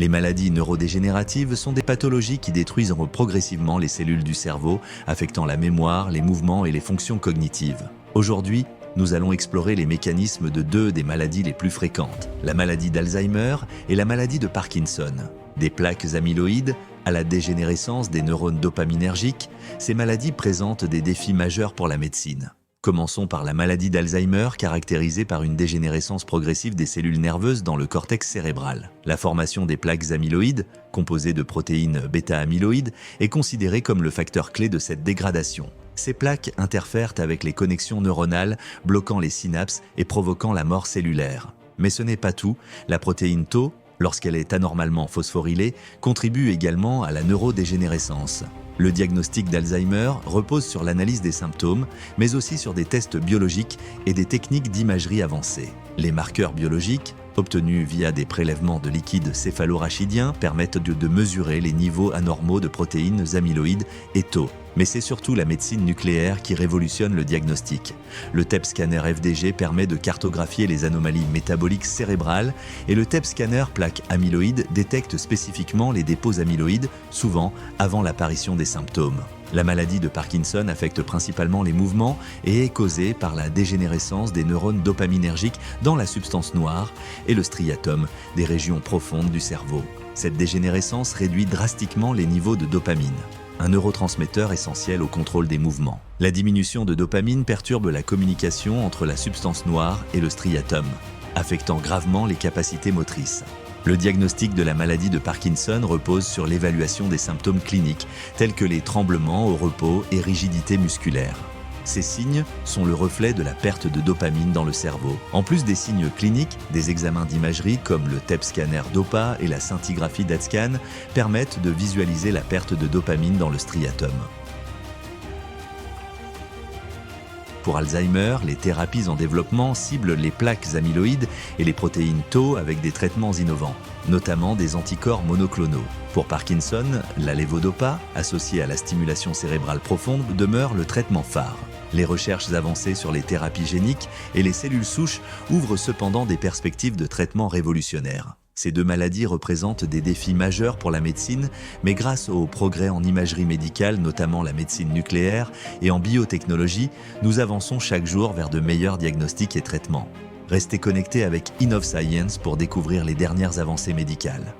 Les maladies neurodégénératives sont des pathologies qui détruisent progressivement les cellules du cerveau, affectant la mémoire, les mouvements et les fonctions cognitives. Aujourd'hui, nous allons explorer les mécanismes de deux des maladies les plus fréquentes, la maladie d'Alzheimer et la maladie de Parkinson. Des plaques amyloïdes à la dégénérescence des neurones dopaminergiques, ces maladies présentent des défis majeurs pour la médecine. Commençons par la maladie d'Alzheimer, caractérisée par une dégénérescence progressive des cellules nerveuses dans le cortex cérébral. La formation des plaques amyloïdes, composées de protéines bêta-amyloïdes, est considérée comme le facteur clé de cette dégradation. Ces plaques interfèrent avec les connexions neuronales, bloquant les synapses et provoquant la mort cellulaire. Mais ce n'est pas tout, la protéine Tau, lorsqu'elle est anormalement phosphorylée, contribue également à la neurodégénérescence. Le diagnostic d'Alzheimer repose sur l'analyse des symptômes, mais aussi sur des tests biologiques et des techniques d'imagerie avancées. Les marqueurs biologiques, obtenus via des prélèvements de liquide céphalorachidien, permettent de mesurer les niveaux anormaux de protéines amyloïdes et Tau. Mais c'est surtout la médecine nucléaire qui révolutionne le diagnostic. Le TEP scanner FDG permet de cartographier les anomalies métaboliques cérébrales et le TEP scanner plaque amyloïde détecte spécifiquement les dépôts amyloïdes, souvent avant l'apparition des symptômes. La maladie de Parkinson affecte principalement les mouvements et est causée par la dégénérescence des neurones dopaminergiques dans la substance noire et le striatum des régions profondes du cerveau. Cette dégénérescence réduit drastiquement les niveaux de dopamine, un neurotransmetteur essentiel au contrôle des mouvements. La diminution de dopamine perturbe la communication entre la substance noire et le striatum, affectant gravement les capacités motrices. Le diagnostic de la maladie de Parkinson repose sur l'évaluation des symptômes cliniques, tels que les tremblements au repos et rigidité musculaire. Ces signes sont le reflet de la perte de dopamine dans le cerveau. En plus des signes cliniques, des examens d'imagerie comme le TEP scanner DOPA et la scintigraphie DaTscan permettent de visualiser la perte de dopamine dans le striatum. Pour Alzheimer, les thérapies en développement ciblent les plaques amyloïdes et les protéines Tau avec des traitements innovants, notamment des anticorps monoclonaux. Pour Parkinson, la levodopa, associée à la stimulation cérébrale profonde, demeure le traitement phare. Les recherches avancées sur les thérapies géniques et les cellules souches ouvrent cependant des perspectives de traitement révolutionnaires. Ces deux maladies représentent des défis majeurs pour la médecine, mais grâce aux progrès en imagerie médicale, notamment la médecine nucléaire, et en biotechnologie, nous avançons chaque jour vers de meilleurs diagnostics et traitements. Restez connectés avec InnovScience pour découvrir les dernières avancées médicales.